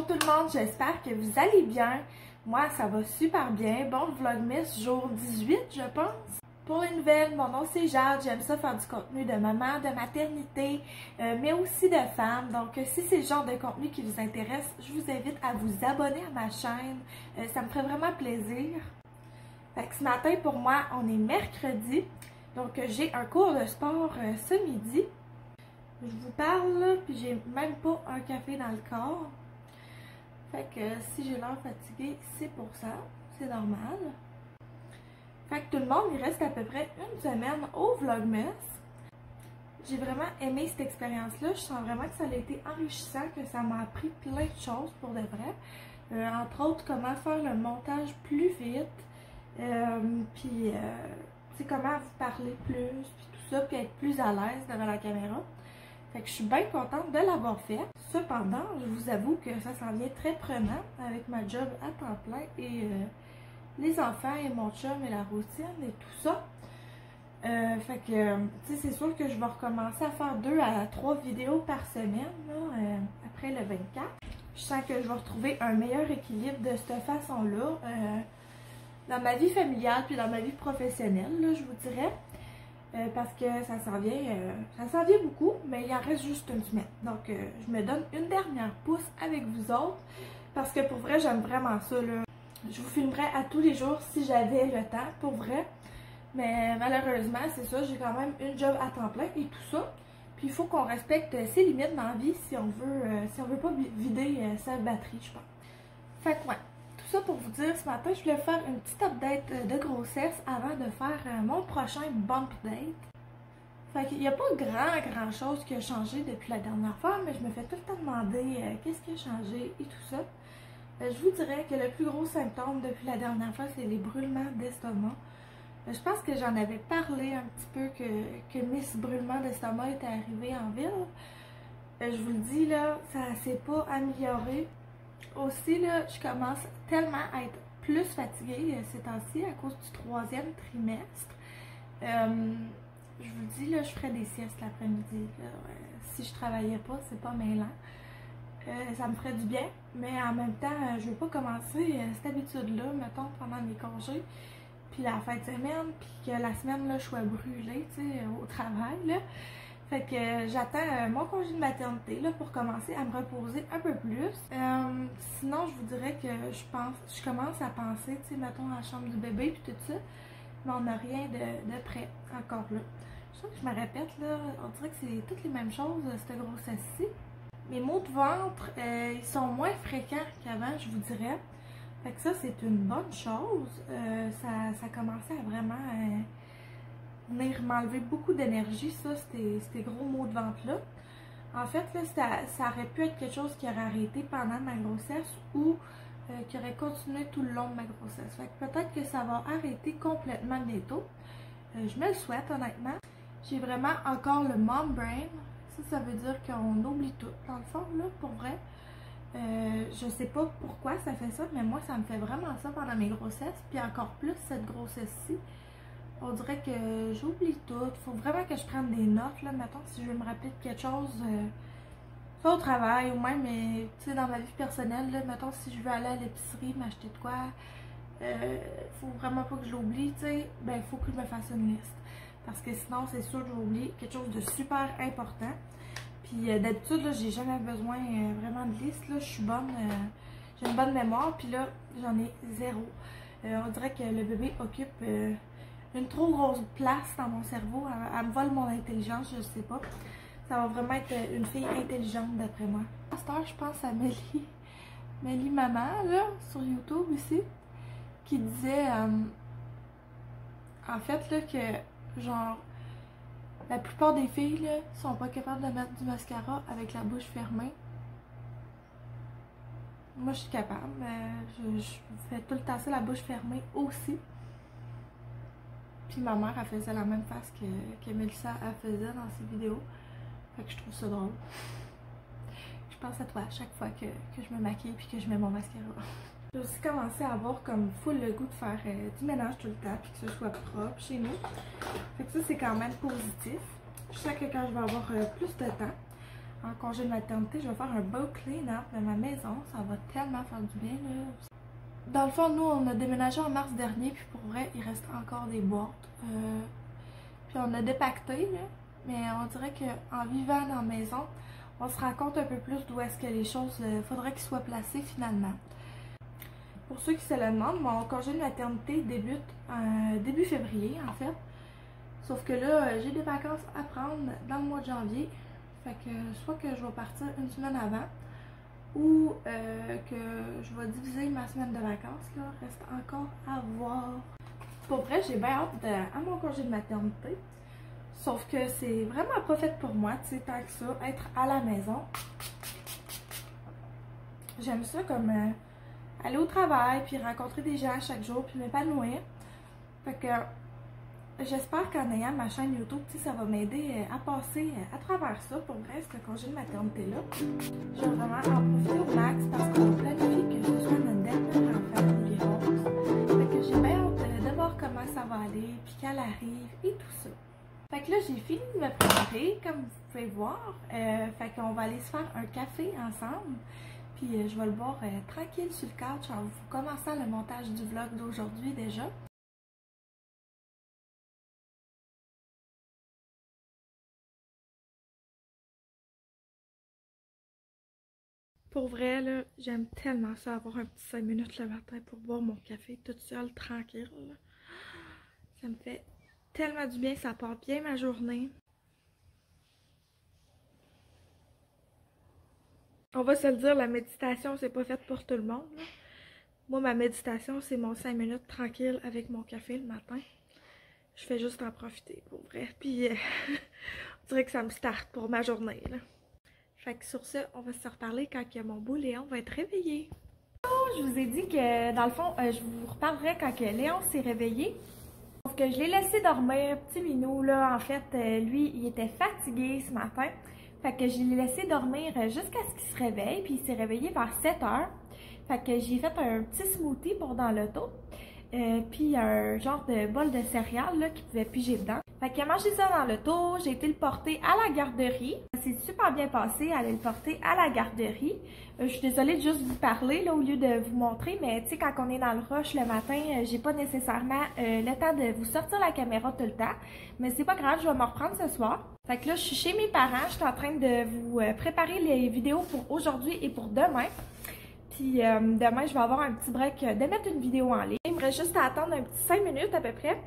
tout le monde, j'espère que vous allez bien. Moi, ça va super bien. Bon, Vlogmas jour 18, je pense. Pour les nouvelles, mon nom c'est Jade. J'aime ça faire du contenu de maman, de maternité, mais aussi de femme. Donc, si c'est le genre de contenu qui vous intéresse, je vous invite à vous abonner à ma chaîne. Ça me ferait vraiment plaisir. Fait que ce matin, pour moi, on est mercredi. Donc, j'ai un cours de sport ce midi. Je vous parle, là, puis j'ai même pas un café dans le corps. Fait que si j'ai l'air fatiguée, c'est pour ça. C'est normal. Fait que tout le monde, il reste à peu près une semaine au Vlogmas. J'ai vraiment aimé cette expérience-là. Je sens vraiment que ça a été enrichissant, que ça m'a appris plein de choses pour de vrai. Entre autres, comment faire le montage plus vite. Puis, comment vous parler plus, puis tout ça, puis être plus à l'aise devant la caméra. Fait que je suis bien contente de l'avoir fait. Cependant, je vous avoue que ça s'en vient très prenant avec ma job à temps plein et les enfants et mon chum et la routine et tout ça. Fait que, tu sais, c'est sûr que je vais recommencer à faire 2 à 3 vidéos par semaine, là, après le 24. Je sens que je vais retrouver un meilleur équilibre de cette façon-là, dans ma vie familiale puis dans ma vie professionnelle, là, je vous dirais. Parce que ça s'en vient beaucoup, mais il en reste juste une semaine. Donc, je me donne une dernière pouce avec vous autres, parce que pour vrai, j'aime vraiment ça, là. Je vous filmerais à tous les jours si j'avais le temps, pour vrai. Mais malheureusement, c'est ça, j'ai quand même une job à temps plein et tout ça. Puis il faut qu'on respecte ses limites dans la vie si on veut pas vider sa batterie, je pense. Fait que ouais. Ça pour vous dire, ce matin, je voulais faire une petite update de grossesse avant de faire mon prochain bump date. Fait qu'il n'y a pas grand chose qui a changé depuis la dernière fois, mais je me fais tout le temps demander qu'est-ce qui a changé et tout ça. Je vous dirais que le plus gros symptôme depuis la dernière fois, c'est les brûlements d'estomac. Je pense que j'en avais parlé un petit peu que Miss Brûlement d'estomac était arrivée en ville. Je vous le dis, là, ça s'est pas amélioré. Aussi, là, je commence tellement à être plus fatiguée ces temps-ci à cause du 3e trimestre. Je vous dis, là, je ferais des siestes l'après-midi. Si je travaillais pas, c'est pas mêlant. Ça me ferait du bien, mais en même temps, je veux pas commencer cette habitude-là, mettons, pendant mes congés, puis la fin de semaine, puis que la semaine, là, je sois brûlée, tu sais, au travail, là. Fait que j'attends mon congé de maternité là, pour commencer à me reposer un peu plus. Sinon, je vous dirais que je commence à penser, tu sais, mettons, à la chambre du bébé puis tout ça, mais on n'a rien de prêt encore là. Je trouve que je me répète, là, on dirait que c'est toutes les mêmes choses, cette grossesse-ci. Mes maux de ventre, ils sont moins fréquents qu'avant, je vous dirais. Fait que ça, c'est une bonne chose. Ça commençait à vraiment venir m'enlever beaucoup d'énergie, ça, ces gros maux de ventre-là. En fait, là, ça aurait pu être quelque chose qui aurait arrêté pendant ma grossesse ou qui aurait continué tout le long de ma grossesse. Fait que peut-être que ça va arrêter complètement bientôt. Je me le souhaite, honnêtement. J'ai vraiment encore le mom brain. Ça veut dire qu'on oublie tout, dans le fond, là, pour vrai. Je sais pas pourquoi ça fait ça, mais moi, ça me fait vraiment ça pendant mes grossesses, puis encore plus cette grossesse-ci. On dirait que j'oublie tout. Il faut vraiment que je prenne des notes, là, mettons, si je veux me rappeler de quelque chose, soit au travail ou même, tu sais, dans ma vie personnelle, là, mettons, si je veux aller à l'épicerie, m'acheter de quoi, faut vraiment pas que je l'oublie, tu sais, ben, il faut que je me fasse une liste. Parce que sinon, c'est sûr que je vais oublier quelque chose de super important. Puis d'habitude, là, j'ai jamais besoin vraiment de liste, là, je suis bonne, j'ai une bonne mémoire, puis là, j'en ai zéro. On dirait que le bébé occupe une trop grosse place dans mon cerveau, elle me vole mon intelligence, je sais pas. Ça va vraiment être une fille intelligente d'après moi. À cette heure, je pense à Mélie Maman, là, sur YouTube ici, qui disait, en fait, là, que, genre, la plupart des filles, là, sont pas capables de mettre du mascara avec la bouche fermée. Moi, je suis capable, mais je fais tout le temps ça, la bouche fermée aussi. Puis ma mère, elle faisait la même face que Mélissa, elle faisait dans ses vidéos. Fait que je trouve ça drôle. Je pense à toi à chaque fois que je me maquille puis que je mets mon mascara. J'ai aussi commencé à avoir comme full le goût de faire du ménage tout le temps puis que ce soit propre chez nous. Fait que ça, c'est quand même positif. Je sais que quand je vais avoir plus de temps, en congé de maternité, je vais faire un beau clean-up de ma maison. Ça va tellement faire du bien, là. Dans le fond, nous, on a déménagé en mars dernier, puis pour vrai, il reste encore des boîtes. Puis on a dépacté, là. Mais on dirait qu'en vivant dans la maison, on se rend compte un peu plus d'où est-ce que les choses faudrait qu'ils soient placées finalement. Pour ceux qui se le demandent, mon congé de maternité débute début février, en fait. Sauf que là, j'ai des vacances à prendre dans le mois de janvier. Fait que soit que je vais partir une semaine avant ou que je vais diviser ma semaine de vacances. Là, reste encore à voir. Pour vrai, j'ai bien hâte à mon congé de maternité. Sauf que c'est vraiment pas fait pour moi, tu sais, tant que ça, être à la maison. J'aime ça comme aller au travail, puis rencontrer des gens chaque jour, puis m'épanouir. Fait que j'espère qu'en ayant ma chaîne YouTube, ça va m'aider à passer à travers ça pour vrai, ce congé de maternité-là. Je vais vraiment en profiter au max parce qu'on planifie que ce soit notre dernière enfant, Lily Rose. Fait que j'ai bien hâte de voir comment ça va aller, puis qu'elle arrive et tout ça. Fait que là, j'ai fini de me préparer, comme vous pouvez voir. Fait qu'on va aller se faire un café ensemble. Puis je vais le boire tranquille sur le couch en vous commençant le montage du vlog d'aujourd'hui déjà. Pour vrai, là, j'aime tellement ça, avoir un petit 5 minutes le matin pour boire mon café toute seule, tranquille. Là. Ça me fait tellement du bien, ça part bien ma journée. On va se le dire, la méditation, c'est pas fait pour tout le monde. Là. Moi, ma méditation, c'est mon 5 minutes tranquille avec mon café le matin. Je fais juste en profiter, pour vrai. Puis, on dirait que ça me starte pour ma journée, là. Fait que sur ce, on va se reparler quand mon beau Léon va être réveillé. Je vous ai dit que, dans le fond, je vous reparlerai quand que Léon s'est réveillé. Sauf que je l'ai laissé dormir, petit minou, là. En fait, lui, il était fatigué ce matin. Fait que je l'ai laissé dormir jusqu'à ce qu'il se réveille. Puis il s'est réveillé vers 7 heures. Fait que j'ai fait un petit smoothie pour dans l'auto. Puis un genre de bol de céréales là, qui pouvait piger dedans. Fait qu'il a mangé ça dans l'auto, j'ai été le porter à la garderie. Ça s'est super bien passé, aller le porter à la garderie. Je suis désolée de juste vous parler là, au lieu de vous montrer, mais tu sais, quand on est dans le rush le matin, j'ai pas nécessairement le temps de vous sortir la caméra tout le temps. Mais c'est pas grave, je vais m'en reprendre ce soir. Fait que là, je suis chez mes parents, je suis en train de vous préparer les vidéos pour aujourd'hui et pour demain. Puis demain, je vais avoir un petit break de mettre une vidéo en ligne. Il me reste juste à attendre un petit 5 minutes à peu près.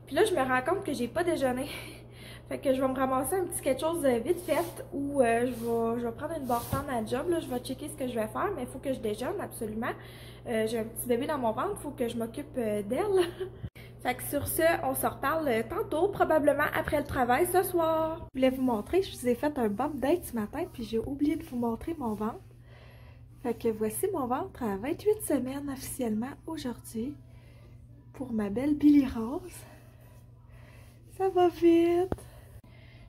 Puis là, je me rends compte que j'ai pas déjeuné. Fait que je vais me ramasser un petit quelque chose vite fait où je vais prendre une barre-temps à job. Là, je vais checker ce que je vais faire, mais il faut que je déjeune absolument. J'ai un petit bébé dans mon ventre, il faut que je m'occupe d'elle. Fait que sur ce, on se reparle tantôt, probablement après le travail ce soir. Je voulais vous montrer, je vous ai fait un bump date ce matin, puis j'ai oublié de vous montrer mon ventre. Fait que voici mon ventre à 28 semaines officiellement aujourd'hui pour ma belle Billy Rose. Ça va vite.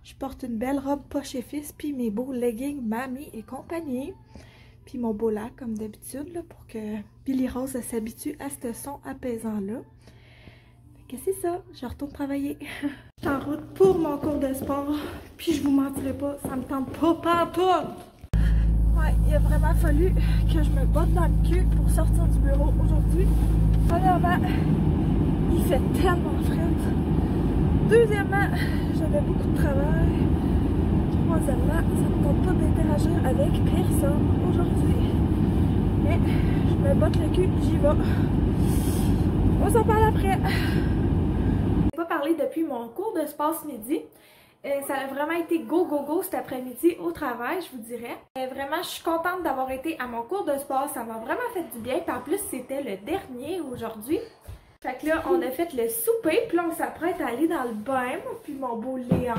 Je porte une belle robe poche et fils, puis mes beaux leggings mamie et compagnie. Puis mon beau lac comme d'habitude pour que Billy Rose s'habitue à ce son apaisant-là. Fait que c'est ça, je retourne travailler. Je suis en route pour mon cours de sport, puis je vous mentirai pas, ça me tente pas pantoute. Ouais, il a vraiment fallu que je me botte dans le cul pour sortir du bureau aujourd'hui. Premièrement, il fait tellement frais. Deuxièmement, j'avais beaucoup de travail. Troisièmement, ça ne me tente pas d'interagir avec personne aujourd'hui. Mais je me botte le cul, j'y vais. On s'en parle après. Je n'ai pas parlé depuis mon cours de sport ce midi. Ça a vraiment été go go go cet après-midi au travail, je vous dirais. Vraiment, je suis contente d'avoir été à mon cours de sport. Ça m'a vraiment fait du bien. Puis en plus, c'était le dernier aujourd'hui. Fait que là, on a fait le souper. Puis là, on s'apprête à aller dans le bain. Puis mon beau Léon.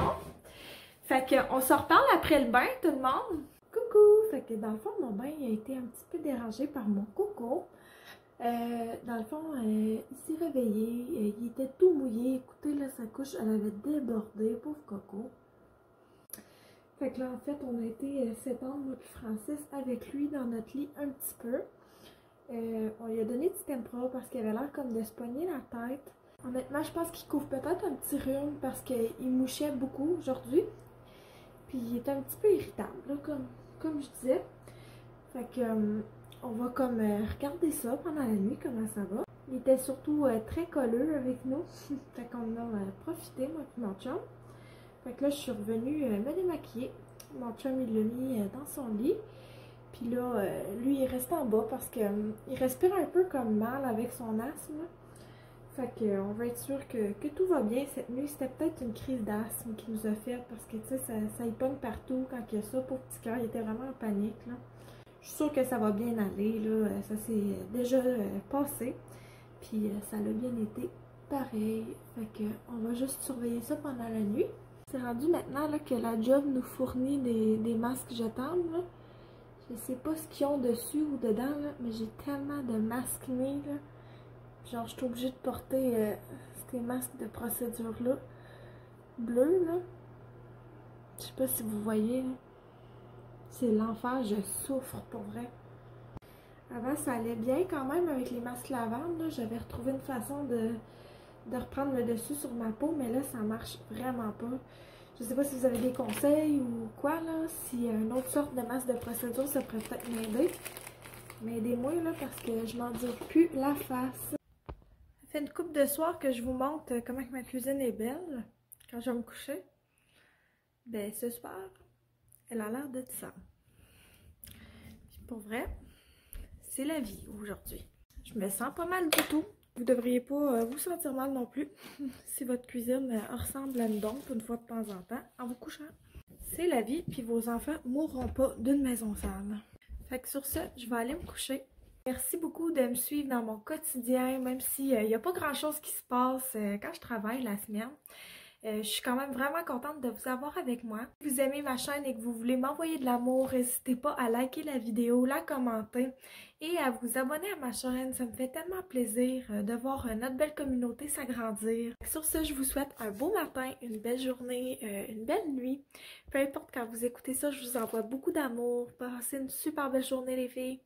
Fait qu'on se reparle après le bain, tout le monde. Coucou! Fait que dans le fond, mon bain a été un petit peu dérangé par mon coco. Dans le fond, il s'est réveillé, il était tout mouillé. Écoutez, là, sa couche, elle avait débordé, pauvre coco. Fait que là, en fait, on a été s'étendre, moi puis Francis, avec lui dans notre lit un petit peu. On lui a donné du Tempra parce qu'il avait l'air comme de se pogner la tête. Honnêtement, je pense qu'il couvre peut-être un petit rhume parce qu'il mouchait beaucoup aujourd'hui. Puis il est un petit peu irritable, là, comme je disais. Fait que on va comme regarder ça pendant la nuit, comment ça va. Il était surtout très colleux avec nous. Fait qu'on a profité, moi et mon chum. Fait que là, je suis revenue me démaquiller. Mon chum, il l'a mis dans son lit. Puis là, lui, il est resté en bas parce que il respire un peu comme mal avec son asthme. Fait que on va être sûr que tout va bien cette nuit. C'était peut-être une crise d'asthme qui nous a fait parce que, tu sais, ça y pogne partout quand il y a ça. Pauvre petit cœur, il était vraiment en panique, là. Je suis sûre que ça va bien aller, là. Ça s'est déjà passé. Puis ça l'a bien été pareil. Fait que on va juste surveiller ça pendant la nuit. C'est rendu maintenant là, que la job nous fournit des masques jetables, là. Je sais pas ce qu'ils ont dessus ou dedans, là, mais j'ai tellement de masques nez, là. Genre, je suis obligée de porter ces masques de procédure-là. Bleus, là. Je sais pas si vous voyez, là. C'est l'enfer, je souffre pour vrai. Avant, ça allait bien quand même avec les masques lavande. J'avais retrouvé une façon de reprendre le dessus sur ma peau, mais là, ça marche vraiment pas. Je sais pas si vous avez des conseils ou quoi, là. S'il y a une autre sorte de masque de procédure, ça pourrait peut-être m'aider. Mais aidez-moi, là, parce que je m'en dure plus la face. Ça fait une couple de soirs que je vous montre comment que ma cuisine est belle quand je vais me coucher. Ben, ce soir, elle a l'air d'être ça. Puis pour vrai, c'est la vie aujourd'hui. Je me sens pas mal du tout. Vous devriez pas vous sentir mal non plus si votre cuisine ressemble à une dompe une fois de temps en temps en vous couchant. C'est la vie, puis vos enfants mourront pas d'une maison sale. Fait que sur ce, je vais aller me coucher. Merci beaucoup de me suivre dans mon quotidien, même s'il n'y a pas grand-chose qui se passe quand je travaille la semaine. Je suis quand même vraiment contente de vous avoir avec moi. Si vous aimez ma chaîne et que vous voulez m'envoyer de l'amour, n'hésitez pas à liker la vidéo, la commenter et à vous abonner à ma chaîne. Ça me fait tellement plaisir de voir notre belle communauté s'agrandir. Sur ce, je vous souhaite un beau matin, une belle journée, une belle nuit. Peu importe quand vous écoutez ça, je vous envoie beaucoup d'amour. Passez une super belle journée les filles.